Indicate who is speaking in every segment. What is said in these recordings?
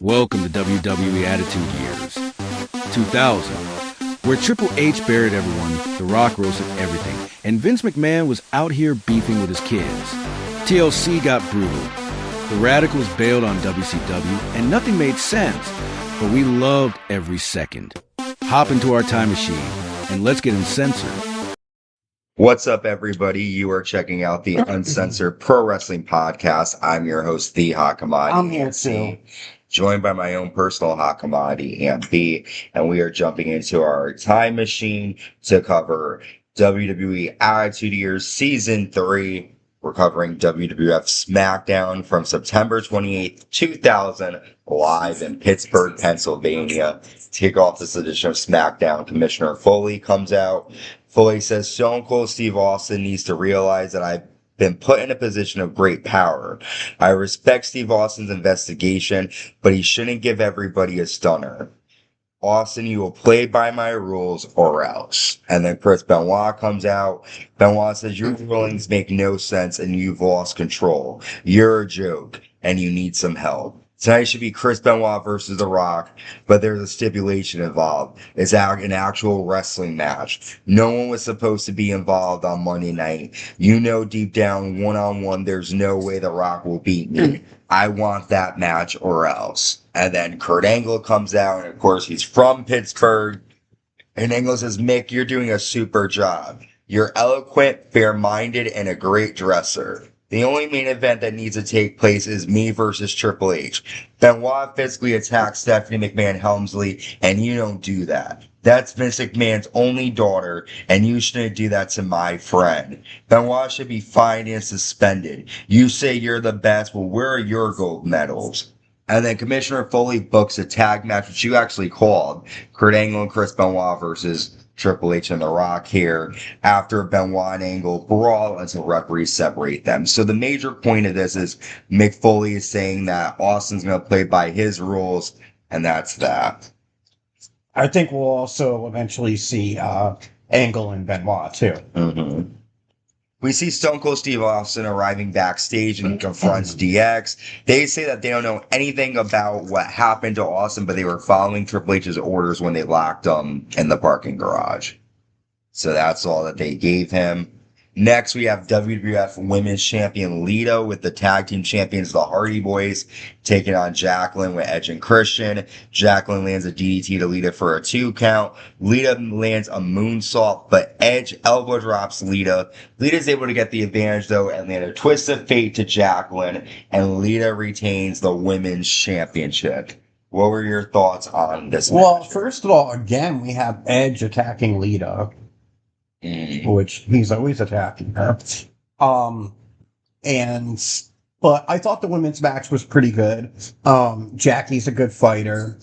Speaker 1: Welcome to WWE Attitude Years 2000, where Triple H buried everyone, The Rock roasted everything, and Vince McMahon was out here beefing with his kids. TLC got brutal. The Radicals bailed on WCW, and nothing made sense, but we loved every second. Hop into our time machine, and let's get in Censor.
Speaker 2: What's up, everybody? You are checking out the Uncensored Pro Wrestling Podcast. I'm your host, The Hot Commodity.
Speaker 3: I'm here too.
Speaker 2: Joined by my own personal hot commodity, AMP, and we are jumping into our time machine to cover WWE Attitude Years Season 3. We're covering WWF SmackDown from September 28th, 2000, live in Pittsburgh, Pennsylvania. To kick off this edition of SmackDown, Commissioner Foley comes out. Foley says Stone Cold Steve Austin needs to realize that I've been put in a position of great power. I respect Steve Austin's investigation, but he shouldn't give everybody a stunner. Austin, you will play by my rules or else. And then Chris Benoit comes out. Benoit says your rulings make no sense and you've lost control. You're a joke and you need some help. Tonight should be Chris Benoit versus The Rock, but there's a stipulation involved. It's an actual wrestling match. No one was supposed to be involved on Monday night. You know deep down, one-on-one, there's no way The Rock will beat me. I want that match or else. And then Kurt Angle comes out, and of course he's from Pittsburgh. And Angle says, Mick, you're doing a super job. You're eloquent, fair-minded, and a great dresser. The only main event that needs to take place is me versus Triple H. Benoit physically attacks Stephanie McMahon Helmsley, and you don't do that. That's Vince McMahon's only daughter, and you shouldn't do that to my friend. Benoit should be fined and suspended. You say you're the best, well, where are your gold medals? And then Commissioner Foley books a tag match, which you actually called. Kurt Angle and Chris Benoit versus Triple H and The Rock here after Benoit and Angle brawl until referees separate them. So the major point of this is Mick Foley is saying that Austin's going to play by his rules, and that's that.
Speaker 3: I think we'll also eventually see Angle and Benoit too.
Speaker 2: Mm-hmm. We see Stone Cold Steve Austin arriving backstage and he confronts DX. They say that they don't know anything about what happened to Austin, but they were following Triple H's orders when they locked him in the parking garage. So that's all that they gave him. Next, we have WWF Women's Champion Lita with the Tag Team Champions, the Hardy Boys, taking on Jacqueline with Edge and Christian. Jacqueline lands a DDT to Lita for a 2 count. Lita lands a moonsault, but Edge elbow drops Lita. Lita's able to get the advantage, though, and land a twist of fate to Jacqueline, and Lita retains the Women's Championship. What were your thoughts on this match?
Speaker 3: Well, first of all, again, we have Edge attacking Lita. Which he's always attacking her. But I thought the women's match was pretty good. Jackie's a good fighter.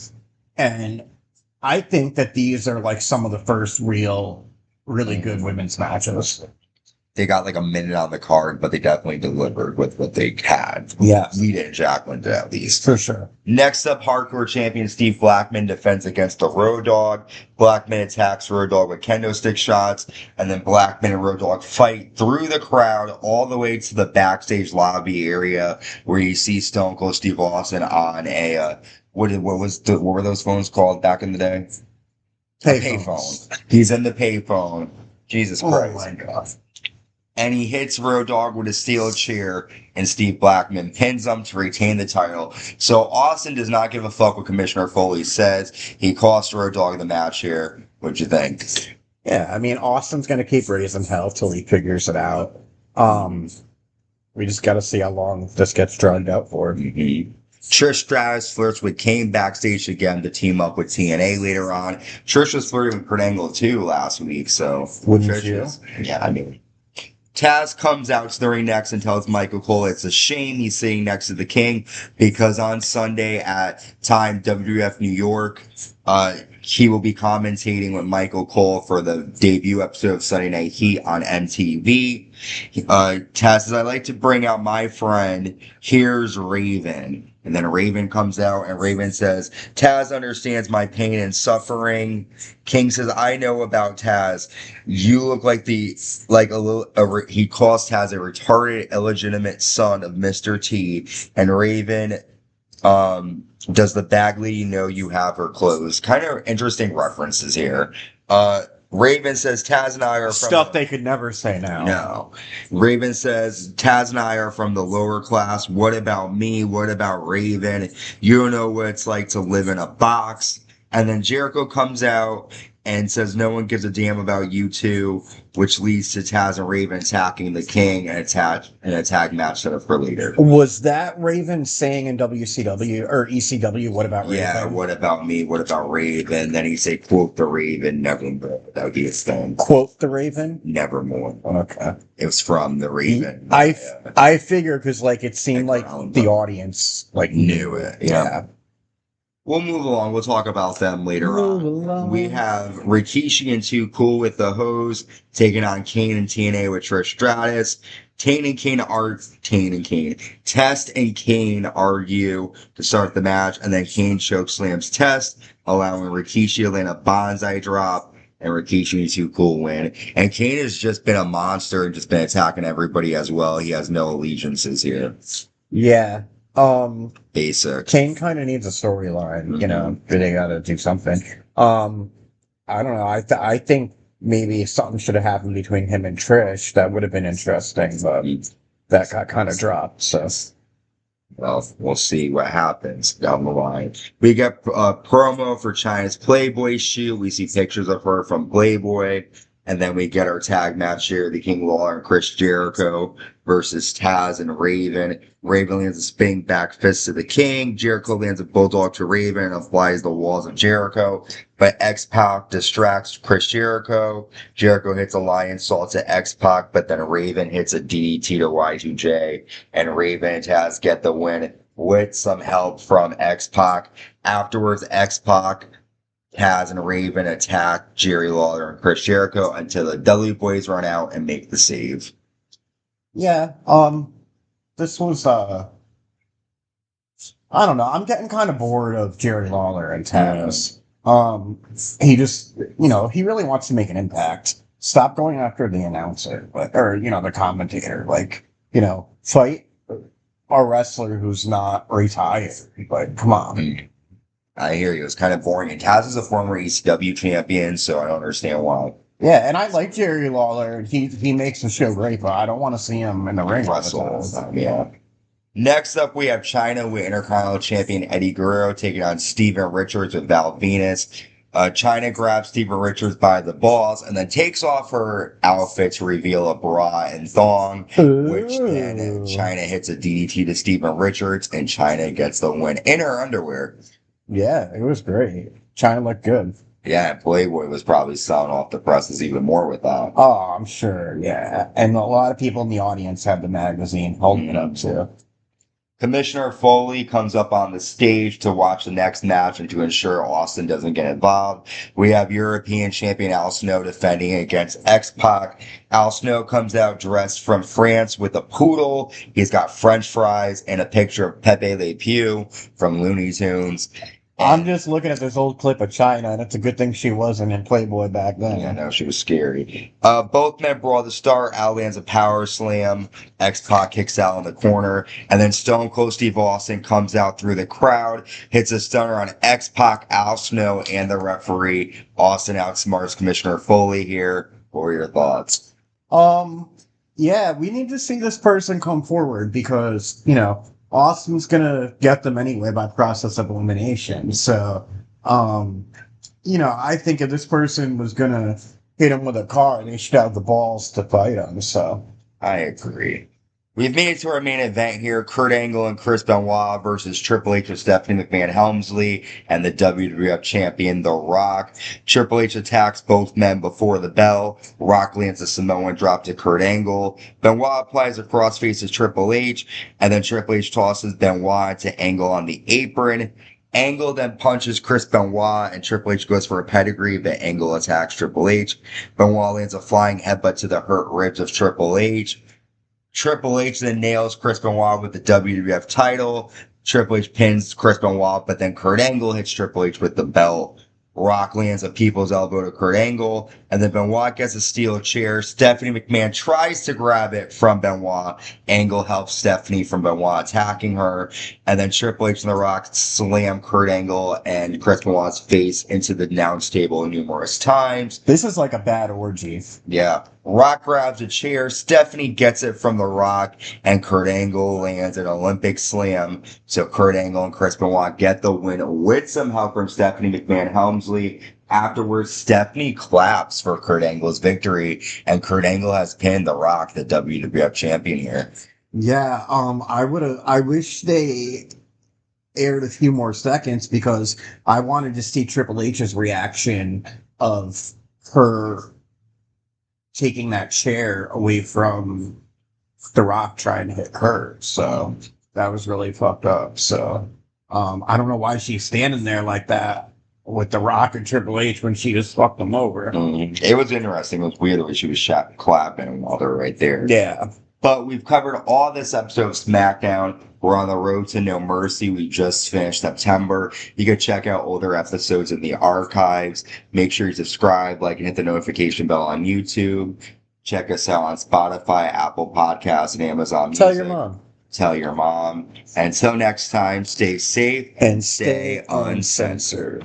Speaker 3: And I think that these are like some of the first really good women's matches.
Speaker 2: They got like a minute on the card, but they definitely delivered with what they had.
Speaker 3: Yeah.
Speaker 2: Lita and Jacqueline did at least.
Speaker 3: For sure.
Speaker 2: Next up, Hardcore Champion Steve Blackman defends against the Road Dogg. Blackman attacks Road Dogg with kendo stick shots, and then Blackman and Road Dogg fight through the crowd all the way to the backstage lobby area where you see Stone Cold Steve Austin on a, what were those phones called back in the day? Payphone. He's in the payphone. Jesus Christ.
Speaker 3: Oh my God.
Speaker 2: And he hits Road Dogg with a steel chair, and Steve Blackman pins him to retain the title. So Austin does not give a fuck what Commissioner Foley says. He cost Road Dogg the match here. What'd you think?
Speaker 3: Yeah, I mean, Austin's going to keep raising hell till he figures it out. We just got to see how long this gets dragged out for.
Speaker 2: Mm-hmm. Trish Stratus flirts with Kane backstage again to team up with TNA later on. Trish was flirting with Kurt Angle too last week, so...
Speaker 3: Wouldn't you?
Speaker 2: Yeah, I mean... Taz comes out to the ring next and tells Michael Cole it's a shame he's sitting next to the King because on Sunday at Time WWF New York, he will be commentating with Michael Cole for the debut episode of Sunday Night Heat on MTV. Taz says, I'd like to bring out my friend. Here's Raven. And then Raven comes out and Raven says, Taz understands my pain and suffering. King says, I know about Taz. You look like he calls Taz a retarded, illegitimate son of Mr. T. And Raven Does the bag lady know you have her clothes? Kind of interesting references here. Raven says Taz and I are from
Speaker 3: Stuff they could never say now.
Speaker 2: No. Raven says Taz and I are from the lower class. What about me? What about Raven? You don't know what it's like to live in a box. And then Jericho comes out and says no one gives a damn about you two, which leads to Taz and Raven attacking the King and a tag match set up for later.
Speaker 3: Was that Raven saying in WCW or ECW, what about Raven?
Speaker 2: Yeah, what about me? What about Raven? Then he said, quote the Raven, nevermore. That would be his thing.
Speaker 3: Quote the Raven?
Speaker 2: Nevermore.
Speaker 3: Okay.
Speaker 2: It was from the Raven.
Speaker 3: I figure because like it seemed like the audience like
Speaker 2: knew it.
Speaker 3: Yeah.
Speaker 2: We'll move along. We'll talk about them later on. We have Rikishi and Too Cool with the Hose taking on Kane and TNA with Trish Stratus. Test and Kane argue to start the match, and then Kane chokeslams Test, allowing Rikishi to land a bonsai drop, and Rikishi and Too Cool win. And Kane has just been a monster and just been attacking everybody as well. He has no allegiances here.
Speaker 3: Yeah.
Speaker 2: Basic.
Speaker 3: Kane kind of needs a storyline, you know, they gotta do something. I don't know. I think maybe something should have happened between him and Trish. That would have been interesting, but that got kind of dropped, so.
Speaker 2: Well, we'll see what happens down the line. We get a promo for Chyna's Playboy shoot. We see pictures of her from Playboy. And then we get our tag match here, the King Lawler and Chris Jericho versus Taz and Raven. Raven lands a spinning back fist to the King. Jericho lands a bulldog to Raven and applies the walls of Jericho. But X-Pac distracts Chris Jericho. Jericho hits a lion salt to X-Pac, but then Raven hits a DDT to Y2J. And Raven and Taz get the win with some help from X-Pac. Afterwards, X-Pac, Taz and Raven attack Jerry Lawler and Chris Jericho until the Dudley Boys run out and make the save.
Speaker 3: Yeah, this was, I don't know, I'm getting kind of bored of Jerry Lawler and Taz. He just, you know, he really wants to make an impact. Stop going after the announcer, or, you know, the commentator. Like, you know, fight a wrestler who's not retired. Like, come on.
Speaker 2: I hear you. It's kind of boring. And Taz is a former ECW champion, so I don't understand why.
Speaker 3: Yeah, and I like Jerry Lawler. He makes the show great, but I don't want to see him in the ring all the time.
Speaker 2: Yeah. Next up, we have Chyna with Intercontinental Champion Eddie Guerrero taking on Steven Richards with Val Venis. Chyna grabs Steven Richards by the balls and then takes off her outfit to reveal a bra and thong, which then Chyna hits a DDT to Steven Richards, and Chyna gets the win in her underwear.
Speaker 3: Yeah, it was great. Chyna looked good.
Speaker 2: Yeah, Playboy was probably selling off the presses even more with that.
Speaker 3: Oh, I'm sure, yeah. And a lot of people in the audience had the magazine holding it up, too.
Speaker 2: Commissioner Foley comes up on the stage to watch the next match and to ensure Austin doesn't get involved. We have European champion Al Snow defending against X-Pac. Al Snow comes out dressed from France with a poodle. He's got French fries and a picture of Pepe Le Pew from Looney Tunes.
Speaker 3: I'm just looking at this old clip of Chyna, and it's a good thing she wasn't in Playboy back then.
Speaker 2: Yeah, no, she was scary. Both men brawl the start. Al lands a power slam. X-Pac kicks out in the corner. And then Stone Cold Steve Austin comes out through the crowd, hits a stunner on X-Pac, Al Snow, and the referee. Austin outsmarts Commissioner Foley here. What are your thoughts?
Speaker 3: Yeah, we need to see this person come forward because, you know, Austin's gonna get them anyway by process of elimination. So, you know, I think if this person was gonna hit him with a car, they should have the balls to fight him. So,
Speaker 2: I agree. We've made it to our main event here. Kurt Angle and Chris Benoit versus Triple H with Stephanie McMahon-Helmsley and the WWF champion, The Rock. Triple H attacks both men before the bell. Rock lands a Samoan drop to Kurt Angle. Benoit applies a crossface to Triple H, and then Triple H tosses Benoit to Angle on the apron. Angle then punches Chris Benoit, and Triple H goes for a pedigree, but Angle attacks Triple H. Benoit lands a flying headbutt to the hurt ribs of Triple H. Triple H then nails Chris Benoit with the WWF title. Triple H pins Chris Benoit, but then Kurt Angle hits Triple H with the belt. Rock lands a people's elbow to Kurt Angle, and then Benoit gets a steel chair. Stephanie McMahon tries to grab it from Benoit. Angle helps Stephanie from Benoit attacking her, and then Triple H and The Rock slam Kurt Angle and Chris Benoit's face into the announce table numerous times.
Speaker 3: This is like a bad orgy.
Speaker 2: Yeah. Rock grabs a chair, Stephanie gets it from The Rock, and Kurt Angle lands an Olympic slam. So Kurt Angle and Chris Benoit get the win with some help from Stephanie McMahon Helmsley. Afterwards, Stephanie claps for Kurt Angle's victory, and Kurt Angle has pinned The Rock, the WWF champion here.
Speaker 3: Yeah, I wish they aired a few more seconds because I wanted to see Triple H's reaction of her taking that chair away from The Rock trying to hit her. So that was really fucked up. So I don't know why she's standing there like that with The Rock and Triple H when she just fucked them over.
Speaker 2: Mm-hmm. It was interesting. It was weird the way she was clapping while they're right there.
Speaker 3: Yeah.
Speaker 2: But we've covered all this episode of SmackDown. We're on the road to No Mercy. We just finished September. You can check out older episodes in the archives. Make sure you subscribe, like, and hit the notification bell on YouTube. Check us out on Spotify, Apple Podcasts, and Amazon Music.
Speaker 3: Tell your mom.
Speaker 2: Tell your mom. Until next time, stay safe
Speaker 3: and stay uncensored.